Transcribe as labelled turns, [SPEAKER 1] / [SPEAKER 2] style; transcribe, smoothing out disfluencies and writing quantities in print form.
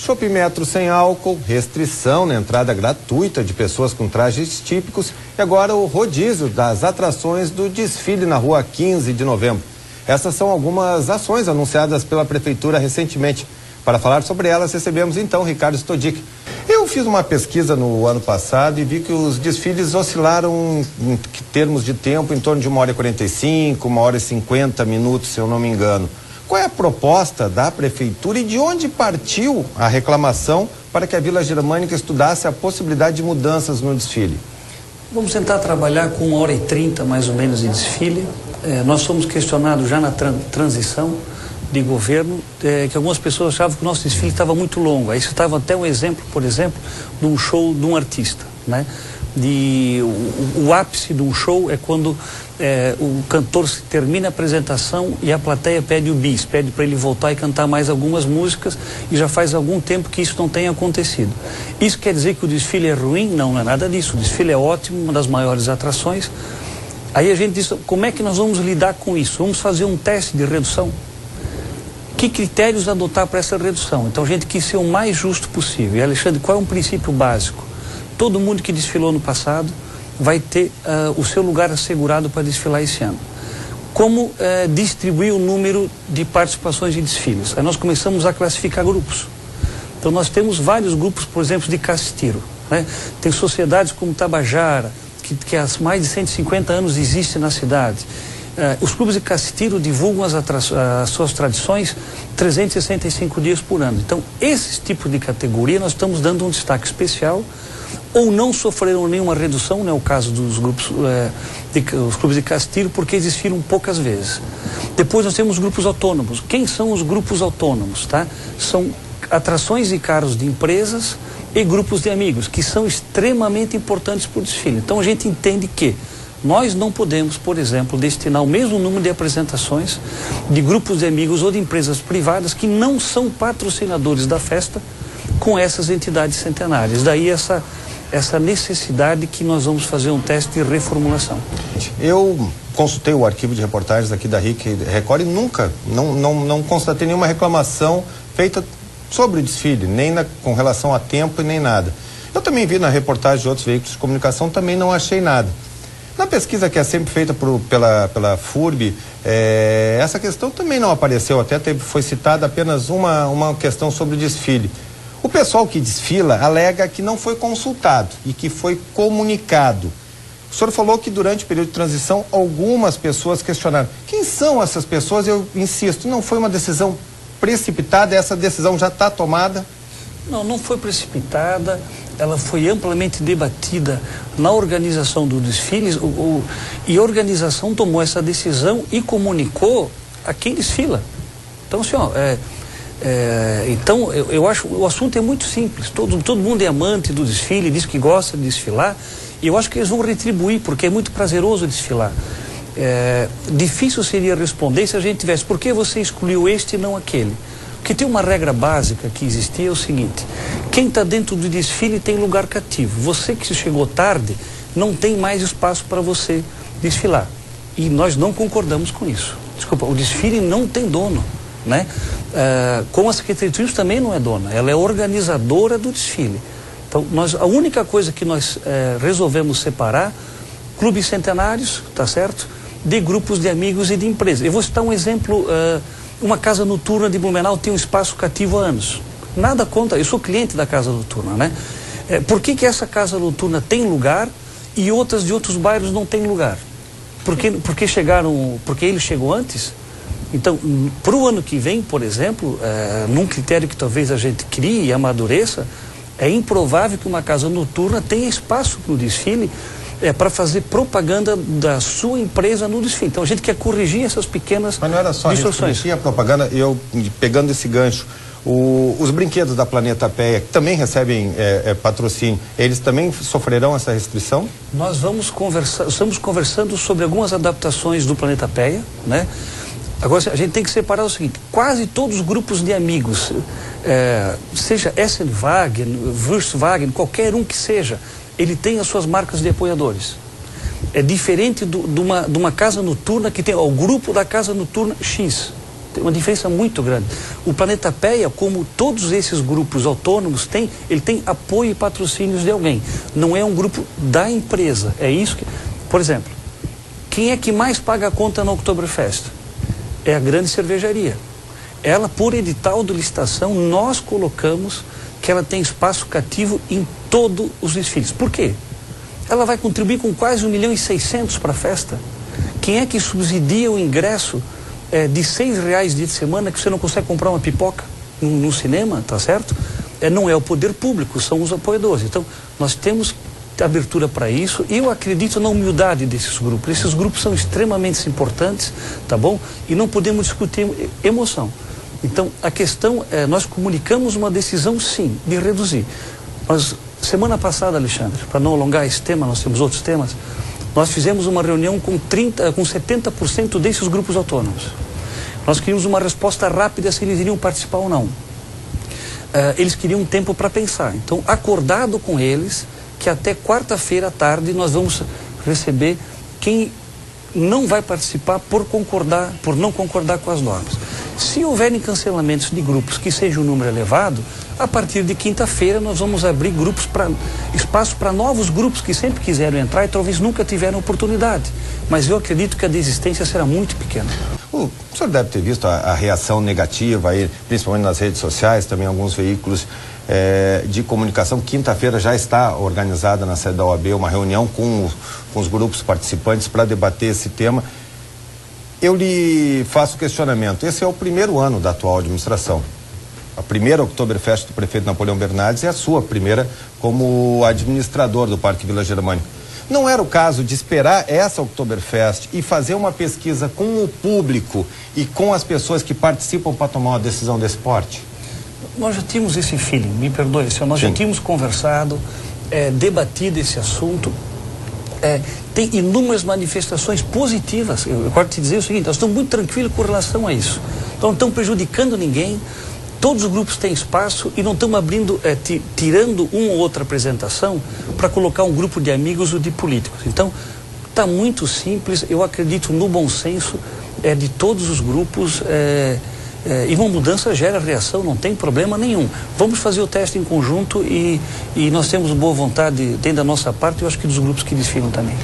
[SPEAKER 1] Shopímetro sem álcool, restrição na entrada gratuita de pessoas com trajes típicos e agora o rodízio das atrações do desfile na rua 15 de novembro. Essas são algumas ações anunciadas pela Prefeitura recentemente. Para falar sobre elas, recebemos então Ricardo Stodic. Eu fiz uma pesquisa no ano passado e vi que os desfiles oscilaram em termos de tempo em torno de 1h45, 1h50 minutos, se eu não me engano. Qual é a proposta da Prefeitura e de onde partiu a reclamação para que a Vila Germânica estudasse a possibilidade de mudanças no desfile?
[SPEAKER 2] Vamos tentar trabalhar com 1h30 mais ou menos de desfile. Nós fomos questionados já na transição de governo, que algumas pessoas achavam que o nosso desfile estava muito longo. Aí estava até um exemplo, por exemplo, de um show de um artista, né? O ápice de um show é quando o cantor termina a apresentação e a plateia pede o bis, pede para ele voltar e cantar mais algumas músicas, e já faz algum tempo que isso não tem acontecido. Isso quer dizer que o desfile é ruim? Não, não é nada disso. O desfile é ótimo, uma das maiores atrações. Aí a gente diz, como é que nós vamos lidar com isso? Vamos fazer um teste de redução? Que critérios adotar para essa redução? Então a gente quis ser o mais justo possível. E Alexandre, qual é um princípio básico? Todo mundo que desfilou no passado vai ter o seu lugar assegurado para desfilar esse ano. Como distribuir o número de participações em desfiles? Aí nós começamos a classificar grupos. Então nós temos vários grupos, por exemplo, de castiro, né? Tem sociedades como Tabajara, que há mais de 150 anos existe na cidade. Os clubes de castiro divulgam as suas tradições 365 dias por ano. Então, esse tipo de categoria nós estamos dando um destaque especial, ou não sofreram nenhuma redução, não é o caso dos grupos, os clubes de castiro, porque eles desfilam poucas vezes. Depois nós temos grupos autônomos. Quem são os grupos autônomos, tá? São atrações e carros de empresas e grupos de amigos, que são extremamente importantes para o desfile. Então a gente entende que nós não podemos, por exemplo, destinar o mesmo número de apresentações de grupos de amigos ou de empresas privadas que não são patrocinadores da festa com essas entidades centenárias. Daí essa necessidade que nós vamos fazer um teste de reformulação. Eu
[SPEAKER 1] consultei o arquivo de reportagens aqui da RIC Record e nunca, não constatei nenhuma reclamação feita sobre o desfile, nem com relação a tempo e nem nada. Eu também vi na reportagem de outros veículos de comunicação, também não achei nada. Na pesquisa que é sempre feita pela FURB, essa questão também não apareceu, até foi citada apenas uma questão sobre o desfile. O pessoal que desfila alega que não foi consultado e que foi comunicado. O senhor falou que durante o período de transição algumas pessoas questionaram. Quem são essas pessoas? Eu insisto, não foi uma decisão precipitada, essa decisão já está tomada?
[SPEAKER 2] Não, não foi precipitada, ela foi amplamente debatida na organização do desfile e a organização tomou essa decisão e comunicou a quem desfila. Então, assim, então eu acho o assunto é muito simples. Todo mundo é amante do desfile, diz que gosta de desfilar, e eu acho que eles vão retribuir, porque é muito prazeroso desfilar. Difícil seria responder se a gente tivesse, por que você excluiu este e não aquele? Porque tem uma regra básica que existia, é o seguinte: quem está dentro do desfile tem lugar cativo. Você que chegou tarde não tem mais espaço para você desfilar. E nós não concordamos com isso. Desculpa, o desfile não tem dono, né? Como a Secretaria de Turismo também não é dona, ela é organizadora do desfile. Então, a única coisa que nós resolvemos separar, clubes centenários, tá certo? De grupos de amigos e de empresas. Eu vou citar um exemplo. Uma casa noturna de Blumenau tem um espaço cativo há anos. Nada contra, eu sou cliente da casa noturna, né? Por que essa casa noturna tem lugar e outras de outros bairros não tem lugar? Porque ele chegou antes? Então, para o ano que vem, por exemplo, num critério que talvez a gente crie e amadureça, é improvável que uma casa noturna tenha espaço no desfile para fazer propaganda da sua empresa no desfile. Então a gente quer corrigir essas pequenas distorções. Mas não era só
[SPEAKER 1] corrigir a propaganda, pegando esse gancho, os brinquedos da Planeta Péia, que também recebem patrocínio, eles também sofrerão essa restrição?
[SPEAKER 2] Nós estamos conversando sobre algumas adaptações do Planeta Péia, né? Agora a gente tem que separar o seguinte: quase todos os grupos de amigos, seja Essenwagen, Wurstwagen, qualquer um que seja, ele tem as suas marcas de apoiadores. É diferente de uma casa noturna que tem o grupo da casa noturna X. Tem uma diferença muito grande. O Planeta Péia, como todos esses grupos autônomos têm, ele tem apoio e patrocínios de alguém. Não é um grupo da empresa. É isso que... Por exemplo, quem é que mais paga a conta na Oktoberfest? É a grande cervejaria. Ela, por edital de licitação, nós colocamos que ela tem espaço cativo em todos os desfiles. Por quê? Ela vai contribuir com quase 1.600.000 para a festa. Quem é que subsidia o ingresso de R$6 dia de semana que você não consegue comprar uma pipoca no cinema, tá certo? Não é o poder público, são os apoiadores. Então, nós temos abertura para isso e eu acredito na humildade desses grupos. Esses grupos são extremamente importantes, tá bom? E não podemos discutir emoção. Então, a questão é, nós comunicamos uma decisão, sim, de reduzir. Mas, semana passada, Alexandre, para não alongar esse tema, nós temos outros temas, nós fizemos uma reunião com 70% desses grupos autônomos. Nós queríamos uma resposta rápida se eles iriam participar ou não. Eles queriam um tempo para pensar. Então, acordado com eles, que até quarta-feira à tarde nós vamos receber quem não vai participar por não concordar com as normas. Se houverem cancelamentos de grupos que seja um número elevado, a partir de quinta-feira nós vamos abrir espaço para novos grupos que sempre quiseram entrar e talvez nunca tiveram oportunidade. Mas eu acredito que a desistência será muito pequena.
[SPEAKER 1] O senhor deve ter visto a reação negativa aí, principalmente nas redes sociais, também alguns veículos de comunicação. Quinta-feira já está organizada na sede da OAB uma reunião com os grupos participantes para debater esse tema. Eu lhe faço questionamento. Esse é o primeiro ano da atual administração. A primeira Oktoberfest do prefeito Napoleão Bernardes é a sua primeira como administrador do Parque Vila Germânica. Não era o caso de esperar essa Oktoberfest e fazer uma pesquisa com o público e com as pessoas que participam para tomar uma decisão desse porte?
[SPEAKER 2] Nós já tínhamos esse feeling, me perdoe, senhor, nós já tínhamos conversado, debatido esse assunto. Tem inúmeras manifestações positivas. Eu quero te dizer o seguinte, nós estamos muito tranquilos com relação a isso. Então não estamos prejudicando ninguém, todos os grupos têm espaço e não estamos abrindo, tirando uma ou outra apresentação para colocar um grupo de amigos ou de políticos. Então, está muito simples, eu acredito no bom senso de todos os grupos e uma mudança gera reação, não tem problema nenhum. Vamos fazer o teste em conjunto e nós temos boa vontade dentro da nossa parte, eu acho que dos grupos que desfilam também.